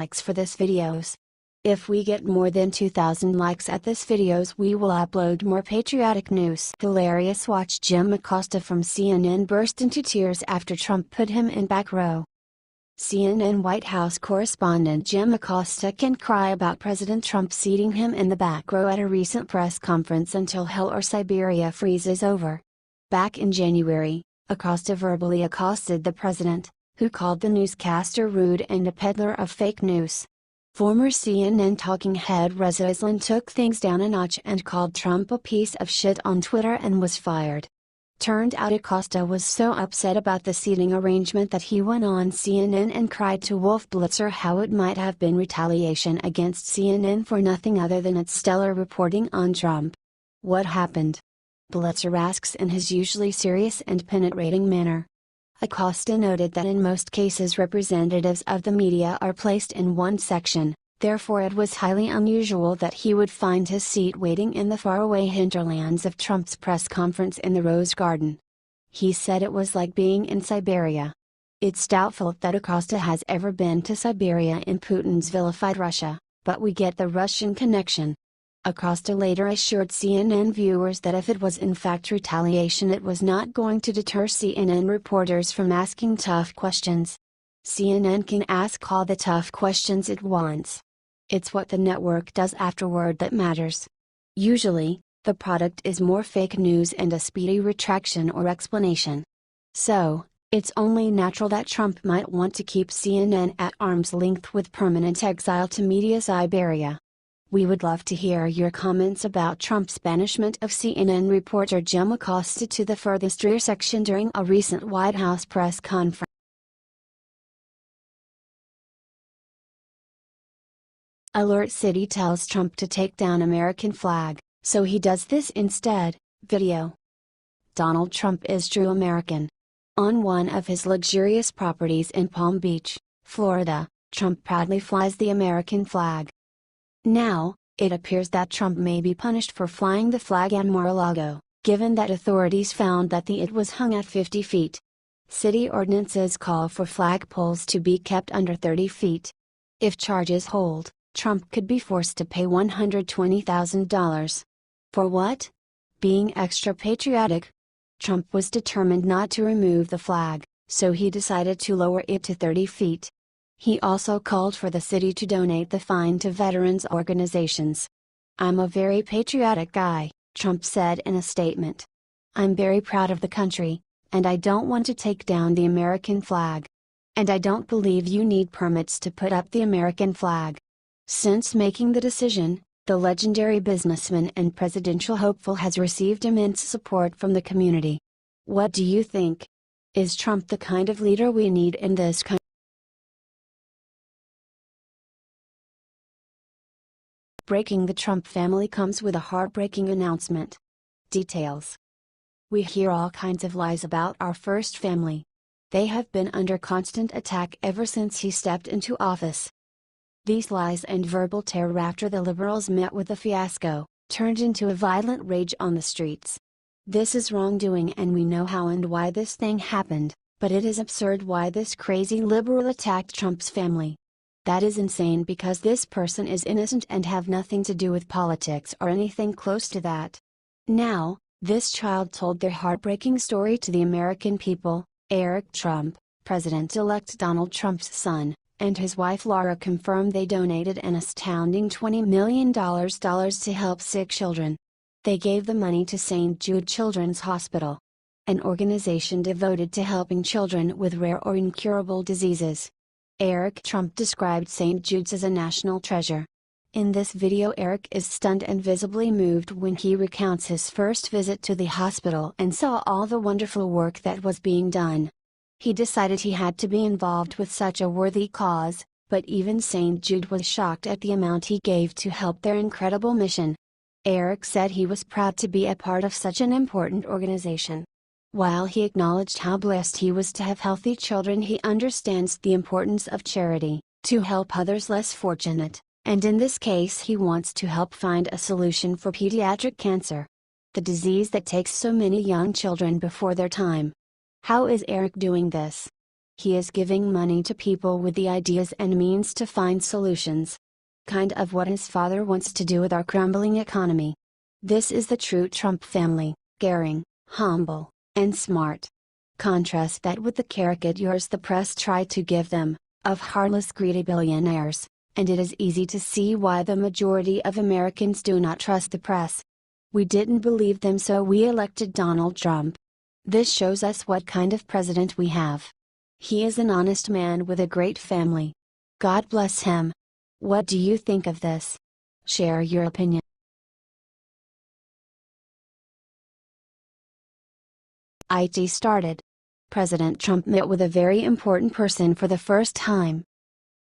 likes for this videos. If we get more than 2,000 likes at this videos, we will upload more patriotic news. Hilarious. Watch Jim Acosta from CNN burst into tears after Trump put him in back row. CNN White House correspondent Jim Acosta can cry about President Trump seating him in the back row at a recent press conference until hell or Siberia freezes over. Back in January, Acosta verbally accosted the president, who called the newscaster rude and a peddler of fake news. Former CNN talking head Reza Islam took things down a notch and called Trump a piece of shit on Twitter and was fired. Turned out Acosta was so upset about the seating arrangement that he went on CNN and cried to Wolf Blitzer how it might have been retaliation against CNN for nothing other than its stellar reporting on Trump. What happened? Blitzer asks in his usually serious and penetrating manner. Acosta noted that in most cases representatives of the media are placed in one section, therefore it was highly unusual that he would find his seat waiting in the faraway hinterlands of Trump's press conference in the Rose Garden. He said it was like being in Siberia. It's doubtful that Acosta has ever been to Siberia in Putin's vilified Russia, but we get the Russian connection. Acosta later assured CNN viewers that if it was in fact retaliation, it was not going to deter CNN reporters from asking tough questions. CNN can ask all the tough questions it wants. It's what the network does afterward that matters. Usually, the product is more fake news and a speedy retraction or explanation. So, it's only natural that Trump might want to keep CNN at arm's length with permanent exile to media Siberia. We would love to hear your comments about Trump's banishment of CNN reporter Jim Acosta to the furthest rear section during a recent White House press conference. Alert City tells Trump to take down American flag, so he does this instead. Video. Donald Trump is true American. On one of his luxurious properties in Palm Beach, Florida, Trump proudly flies the American flag. Now, it appears that Trump may be punished for flying the flag at Mar-a-Lago, given that authorities found that it was hung at 50 feet. City ordinances call for flagpoles to be kept under 30 feet. If charges hold, Trump could be forced to pay $120,000. For what? Being extra patriotic? Trump was determined not to remove the flag, so he decided to lower it to 30 feet. He also called for the city to donate the fine to veterans organizations. "I'm a very patriotic guy," Trump said in a statement. "I'm very proud of the country, and I don't want to take down the American flag. And I don't believe you need permits to put up the American flag." Since making the decision, the legendary businessman and presidential hopeful has received immense support from the community. What do you think? Is Trump the kind of leader we need in this country? Breaking: the Trump family comes with a heartbreaking announcement. Details. We hear all kinds of lies about our first family. They have been under constant attack ever since he stepped into office. These lies and verbal terror after the liberals met with a fiasco, turned into a violent rage on the streets. This is wrongdoing and we know how and why this thing happened, but it is absurd why this crazy liberal attacked Trump's family. That is insane because this person is innocent and have nothing to do with politics or anything close to that. Now, this child told their heartbreaking story to the American people. Eric Trump, President-elect Donald Trump's son, and his wife Laura confirmed they donated an astounding $20 million to help sick children. They gave the money to St. Jude Children's Hospital, an organization devoted to helping children with rare or incurable diseases. Eric Trump described St. Jude's as a national treasure. In this video, Eric is stunned and visibly moved when he recounts his first visit to the hospital and saw all the wonderful work that was being done. He decided he had to be involved with such a worthy cause, but even St. Jude was shocked at the amount he gave to help their incredible mission. Eric said he was proud to be a part of such an important organization. While he acknowledged how blessed he was to have healthy children, he understands the importance of charity, to help others less fortunate, and in this case he wants to help find a solution for pediatric cancer, the disease that takes so many young children before their time. How is Eric doing this? He is giving money to people with the ideas and means to find solutions. Kind of what his father wants to do with our crumbling economy. This is the true Trump family, caring, humble, and smart. Contrast that with the caricatures the press tried to give them, of heartless greedy billionaires, and it is easy to see why the majority of Americans do not trust the press. We didn't believe them, so we elected Donald Trump. This shows us what kind of president we have. He is an honest man with a great family. God bless him. What do you think of this? Share your opinion. IT started. President Trump met with a very important person for the first time.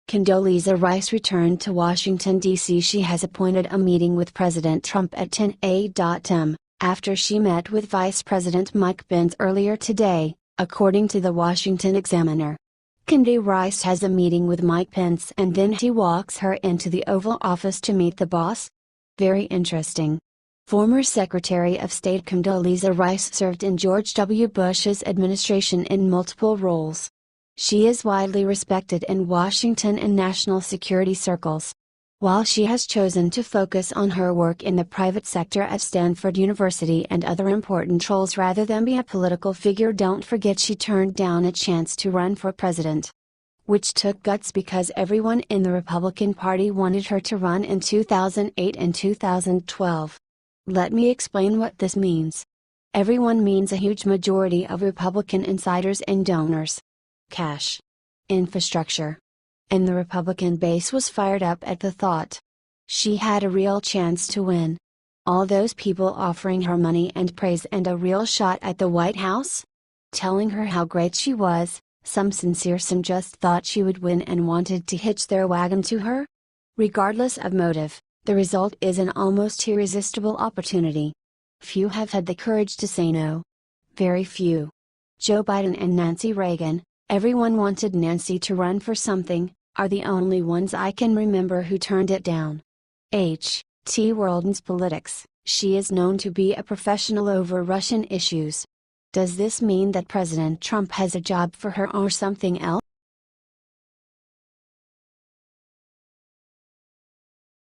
Condoleezza Rice returned to Washington, D.C. She has appointed a meeting with President Trump at 10 a.m., after she met with Vice President Mike Pence earlier today, according to the Washington Examiner. Condoleezza Rice has a meeting with Mike Pence and then he walks her into the Oval Office to meet the boss? Very interesting. Former Secretary of State Condoleezza Rice served in George W. Bush's administration in multiple roles. She is widely respected in Washington and national security circles. While she has chosen to focus on her work in the private sector at Stanford University and other important roles rather than be a political figure, don't forget she turned down a chance to run for president. Which took guts because everyone in the Republican Party wanted her to run in 2008 and 2012. Let me explain what this means. Everyone means a huge majority of Republican insiders and donors. Cash. Infrastructure. And the Republican base was fired up at the thought. She had a real chance to win. All those people offering her money and praise and a real shot at the White House? Telling her how great she was, some sincere, some just thought she would win and wanted to hitch their wagon to her? Regardless of motive, the result is an almost irresistible opportunity. Few have had the courage to say no. Very few. Joe Biden and Nancy Reagan, everyone wanted Nancy to run for something, are the only ones I can remember who turned it down. H.T. World's politics, she is known to be a professional over Russian issues. Does this mean that President Trump has a job for her or something else?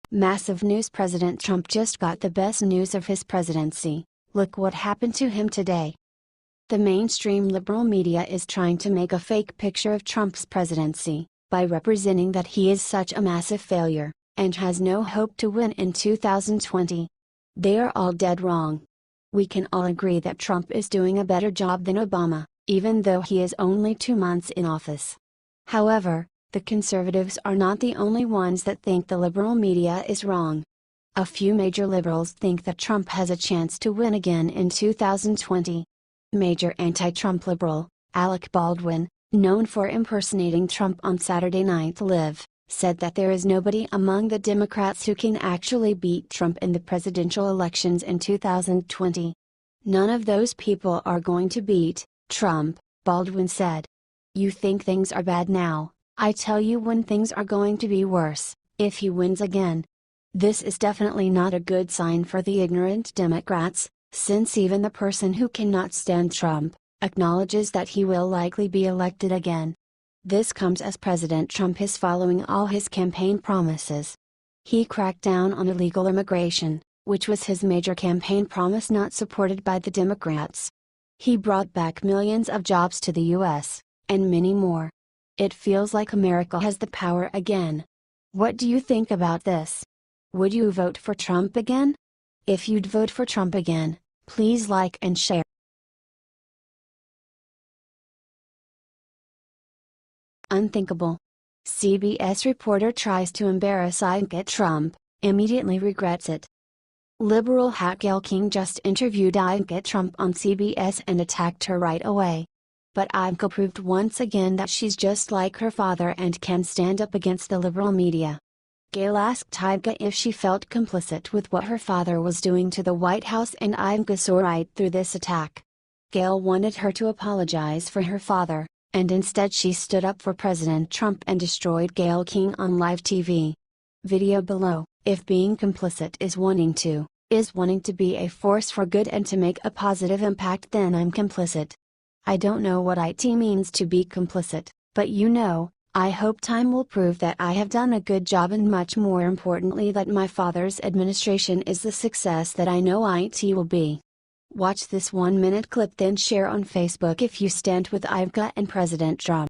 Massive news: President Trump just got the best news of his presidency. Look what happened to him today. The mainstream liberal media is trying to make a fake picture of Trump's presidency, by representing that he is such a massive failure, and has no hope to win in 2020. They are all dead wrong. We can all agree that Trump is doing a better job than Obama, even though he is only 2 months in office. However, the conservatives are not the only ones that think the liberal media is wrong. A few major liberals think that Trump has a chance to win again in 2020. Major anti-Trump liberal, Alec Baldwin, known for impersonating Trump on Saturday Night Live, said that there is nobody among the Democrats who can actually beat Trump in the presidential elections in 2020. None of those people are going to beat Trump, Baldwin said. You think things are bad now, I tell you when things are going to be worse, if he wins again. This is definitely not a good sign for the ignorant Democrats, since even the person who cannot stand Trump, acknowledges that he will likely be elected again. This comes as President Trump is following all his campaign promises. He cracked down on illegal immigration, which was his major campaign promise not supported by the Democrats. He brought back millions of jobs to the U.S., and many more. It feels like America has the power again. What do you think about this? Would you vote for Trump again? If you'd vote for Trump again, please like and share. Unthinkable. CBS reporter tries to embarrass Ivanka Trump, immediately regrets it. Liberal hack Gayle King just interviewed Ivanka Trump on CBS and attacked her right away. But Ivanka proved once again that she's just like her father and can stand up against the liberal media. Gayle asked Ivanka if she felt complicit with what her father was doing to the White House, and Ivanka saw right through this attack. Gayle wanted her to apologize for her father, and instead she stood up for President Trump and destroyed Gayle King on live TV. Video below. If being complicit is wanting to be a force for good and to make a positive impact, then I'm complicit. I don't know what IT means to be complicit, but I hope time will prove that I have done a good job, and much more importantly that my father's administration is the success that I know IT will be. Watch this 1-minute clip, then share on Facebook if you stand with Ivka and President Trump.